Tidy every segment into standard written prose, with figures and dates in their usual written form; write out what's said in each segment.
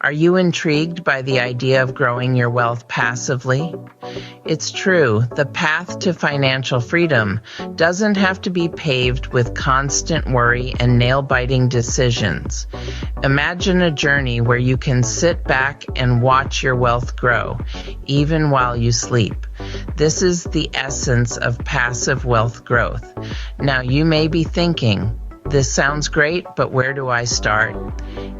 Are you intrigued by the idea of growing your wealth passively? It's true, the path to financial freedom doesn't have to be paved with constant worry and nail-biting decisions. Imagine a journey where you can sit back and watch your wealth grow, even while you sleep. This is the essence of passive wealth growth. Now, you may be thinking, this sounds great, but where do I start?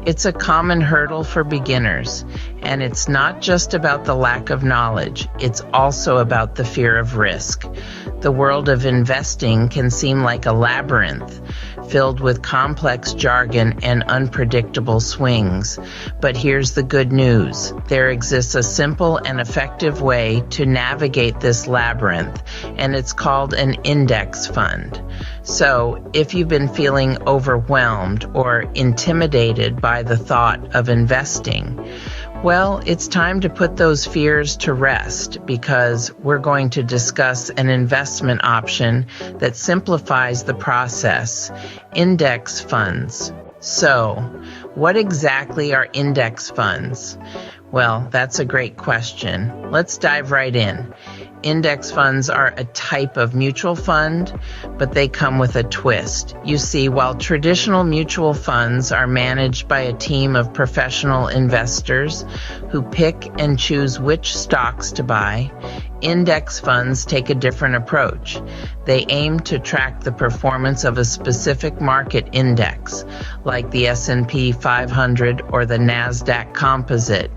It's a common hurdle for beginners, and it's not just about the lack of knowledge, it's also about the fear of risk. The world of investing can seem like a labyrinth, filled with complex jargon and unpredictable swings. But here's the good news. There exists a simple and effective way to navigate this labyrinth, and it's called an index fund. So, if you've been feeling overwhelmed or intimidated by the thought of investing, well, it's time to put those fears to rest because we're going to discuss an investment option that simplifies the process: index funds. So, what exactly are index funds? Well, that's a great question. Let's dive right in. Index funds are a type of mutual fund, but they come with a twist. You see, while traditional mutual funds are managed by a team of professional investors who pick and choose which stocks to buy, index funds take a different approach. They aim to track the performance of a specific market index, like the S&P 500 or the NASDAQ Composite.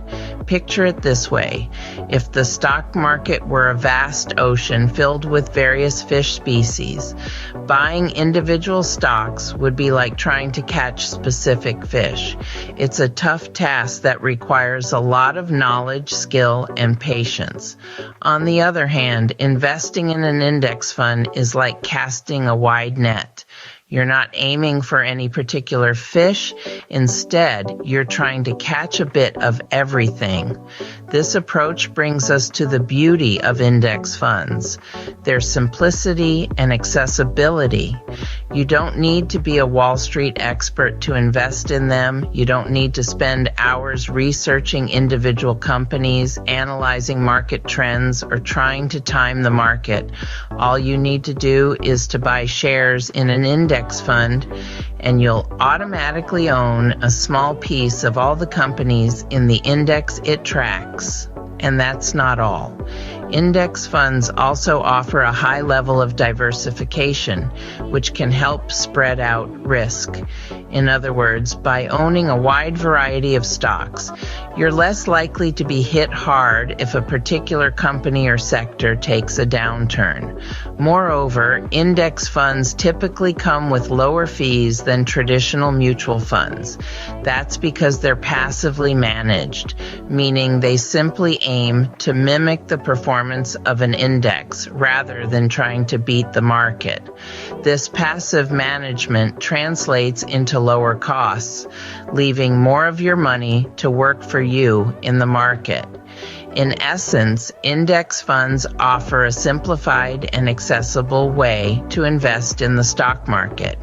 Picture it this way. If the stock market were a vast ocean filled with various fish species, buying individual stocks would be like trying to catch specific fish. It's a tough task that requires a lot of knowledge, skill, and patience. On the other hand, investing in an index fund is like casting a wide net. You're not aiming for any particular fish. Instead, you're trying to catch a bit of everything. This approach brings us to the beauty of index funds: their simplicity and accessibility. You don't need to be a Wall Street expert to invest in them. You don't need to spend hours researching individual companies, analyzing market trends, or trying to time the market. All you need to do is to buy shares in an index fund, and you'll automatically own a small piece of all the companies in the index it tracks. And that's not all. Index funds also offer a high level of diversification, which can help spread out risk. In other words, by owning a wide variety of stocks, you're less likely to be hit hard if a particular company or sector takes a downturn. Moreover, index funds typically come with lower fees than traditional mutual funds. That's because they're passively managed, meaning they simply aim to mimic the performance of an index rather than trying to beat the market. This passive management translates into lower costs, leaving more of your money to work for you in the market. In essence, index funds offer a simplified and accessible way to invest in the stock market.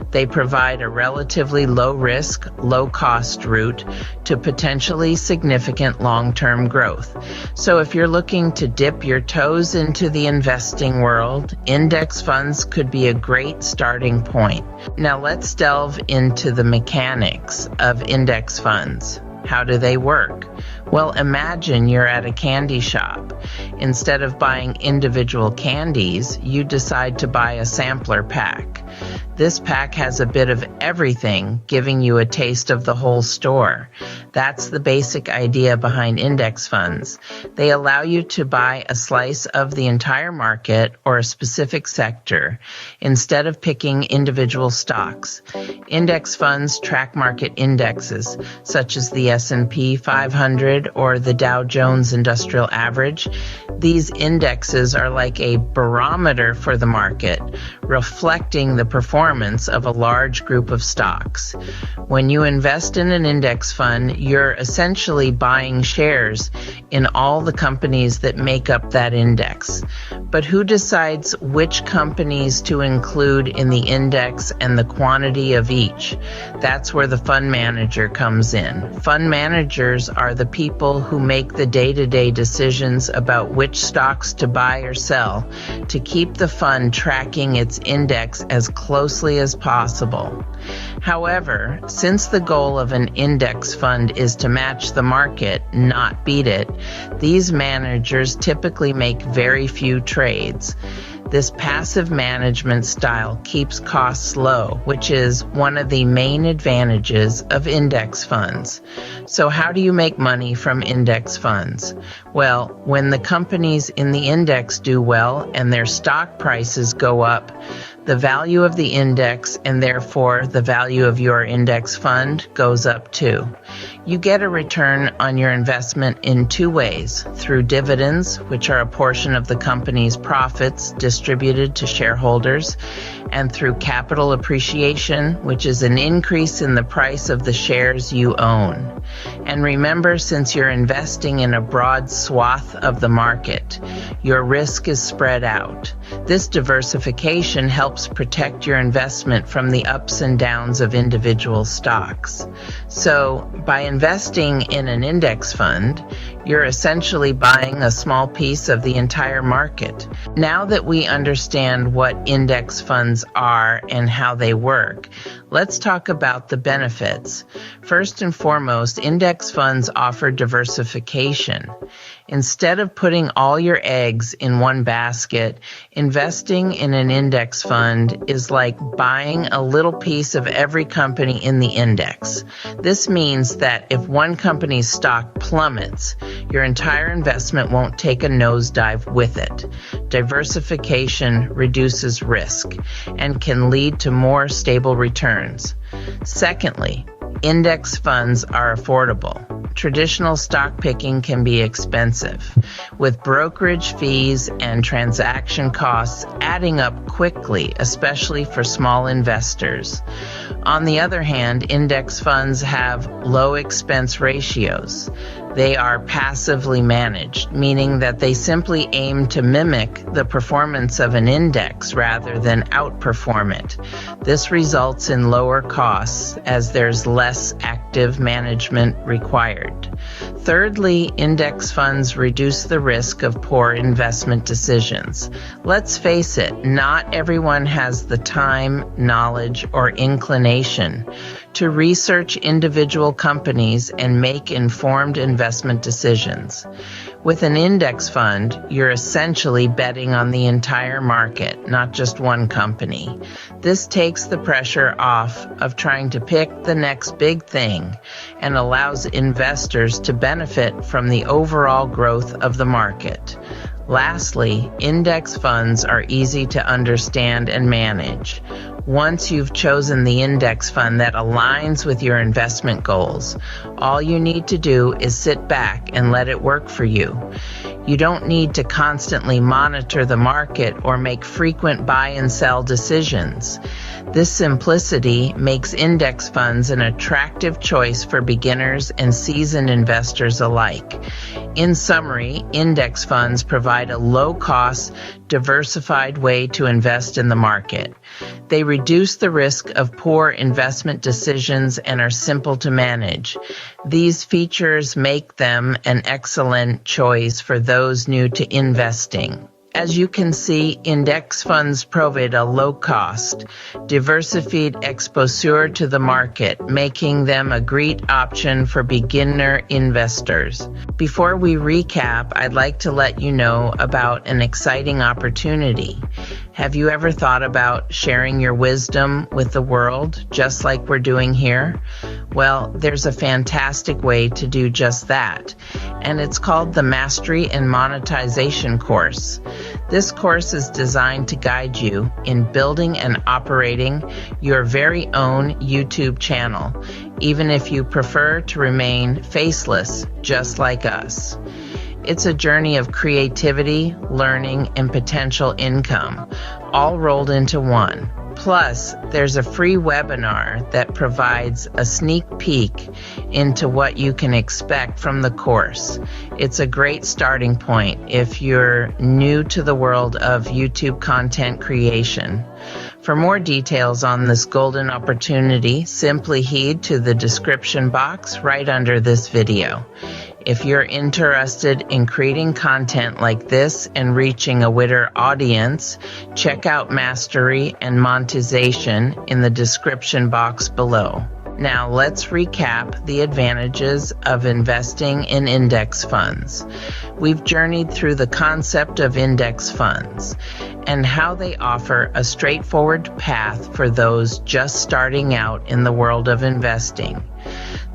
They provide a relatively low-risk, low-cost route to potentially significant long-term growth. So if you're looking to dip your toes into the investing world, index funds could be a great starting point. Now let's delve into the mechanics of index funds. How do they work? Well, imagine you're at a candy shop. Instead of buying individual candies, you decide to buy a sampler pack. This pack has a bit of everything, giving you a taste of the whole store. That's the basic idea behind index funds. They allow you to buy a slice of the entire market or a specific sector instead of picking individual stocks. Index funds track market indexes such as the S&P 500 or the Dow Jones Industrial Average. These indexes are like a barometer for the market, reflecting the performance of a large group of stocks. When you invest in an index fund, you're essentially buying shares in all the companies that make up that index. But who decides which companies to include in the index and the quantity of each? That's where the fund manager comes in. Fund managers are the people who make the day-to-day decisions about which stocks to buy or sell to keep the fund tracking its index as closely as possible. However, since the goal of an index fund is to match the market, not beat it, these managers typically make very few trades. This passive management style keeps costs low, which is one of the main advantages of index funds. So how do you make money from index funds? Well, when the companies in the index do well and their stock prices go up, the value of the index and therefore the value of your index fund goes up too. You get a return on your investment in two ways: through dividends, which are a portion of the company's profits distributed to shareholders, and through capital appreciation, which is an increase in the price of the shares you own. And remember, since you're investing in a broad swath of the market, your risk is spread out. This diversification helps protect your investment from the ups and downs of individual stocks. So, by investing in an index fund, you're essentially buying a small piece of the entire market. Now that we understand what index funds are and how they work, let's talk about the benefits. First and foremost, index funds offer diversification. Instead of putting all your eggs in one basket, investing in an index fund is like buying a little piece of every company in the index. This means that if one company's stock plummets, your entire investment won't take a nosedive with it. Diversification reduces risk and can lead to more stable returns. Secondly, index funds are affordable. Traditional stock picking can be expensive, with brokerage fees and transaction costs adding up quickly, especially for small investors. On the other hand, index funds have low expense ratios. They are passively managed, meaning that they simply aim to mimic the performance of an index rather than outperform it. This results in lower costs as there's less active management required. Thirdly, index funds reduce the risk of poor investment decisions. Let's face it, not everyone has the time, knowledge, or inclination to research individual companies and make informed investment decisions. With an index fund, you're essentially betting on the entire market, not just one company. This takes the pressure off of trying to pick the next big thing and allows investors to benefit from the overall growth of the market. Lastly, index funds are easy to understand and manage. Once you've chosen the index fund that aligns with your investment goals, all you need to do is sit back and let it work for you. You don't need to constantly monitor the market or make frequent buy and sell decisions. This simplicity makes index funds an attractive choice for beginners and seasoned investors alike. In summary, index funds provide a low-cost, diversified way to invest in the market. They reduce the risk of poor investment decisions and are simple to manage. These features make them an excellent choice for those new to investing. As you can see, index funds provide a low-cost, diversified exposure to the market, making them a great option for beginner investors. Before we recap, I'd like to let you know about an exciting opportunity. Have you ever thought about sharing your wisdom with the world, just like we're doing here? Well, there's a fantastic way to do just that, and it's called the Mastery and Monetization course. This course is designed to guide you in building and operating your very own YouTube channel, even if you prefer to remain faceless, just like us. It's a journey of creativity, learning, and potential income, all rolled into one. Plus, there's a free webinar that provides a sneak peek into what you can expect from the course. It's a great starting point if you're new to the world of YouTube content creation. For more details on this golden opportunity, simply heed to the description box right under this video. If you're interested in creating content like this and reaching a wider audience, check out Mastery and Monetization in the description box below. Now let's recap the advantages of investing in index funds. We've journeyed through the concept of index funds and how they offer a straightforward path for those just starting out in the world of investing.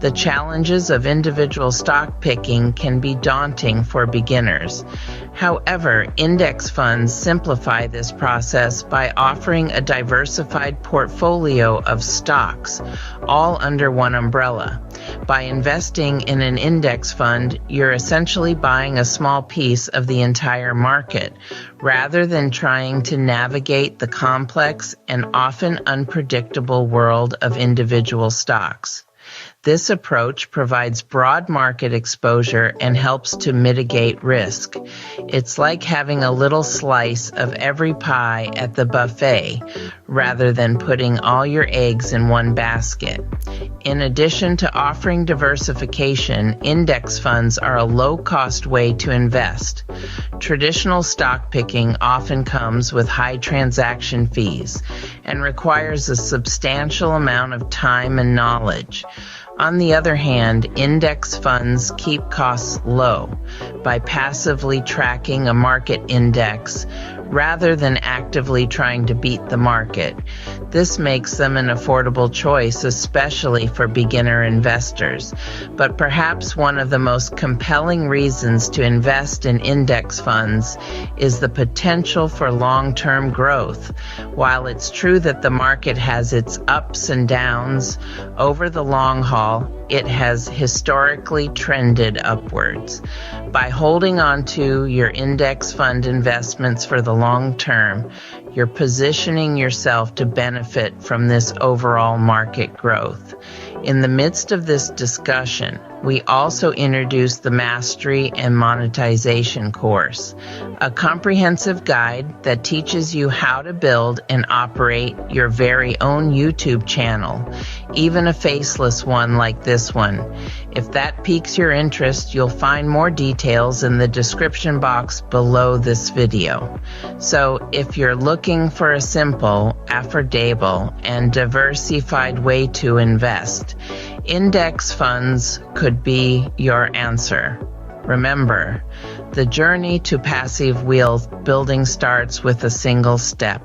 The challenges of individual stock picking can be daunting for beginners. However, index funds simplify this process by offering a diversified portfolio of stocks, all under one umbrella. By investing in an index fund, you're essentially buying a small piece of the entire market, rather than trying to navigate the complex and often unpredictable world of individual stocks. This approach provides broad market exposure and helps to mitigate risk. It's like having a little slice of every pie at the buffet, rather than putting all your eggs in one basket. In addition to offering diversification, index funds are a low-cost way to invest. Traditional stock picking often comes with high transaction fees and requires a substantial amount of time and knowledge. On the other hand, index funds keep costs low by passively tracking a market index rather than actively trying to beat the market. This makes them an affordable choice, especially for beginner investors. But perhaps one of the most compelling reasons to invest in index funds is the potential for long-term growth. While it's true that the market has its ups and downs, over the long haul, it has historically trended upwards. By holding on to your index fund investments for the long term, you're positioning yourself to benefit from this overall market growth. In the midst of this discussion, we also introduced the Mastery and Monetization course, a comprehensive guide that teaches you how to build and operate your very own YouTube channel, even a faceless one like this one. If that piques your interest, you'll find more details in the description box below this video. So if you're looking for a simple, affordable, and diversified way to invest, index funds could be your answer. Remember, the journey to passive wealth building starts with a single step: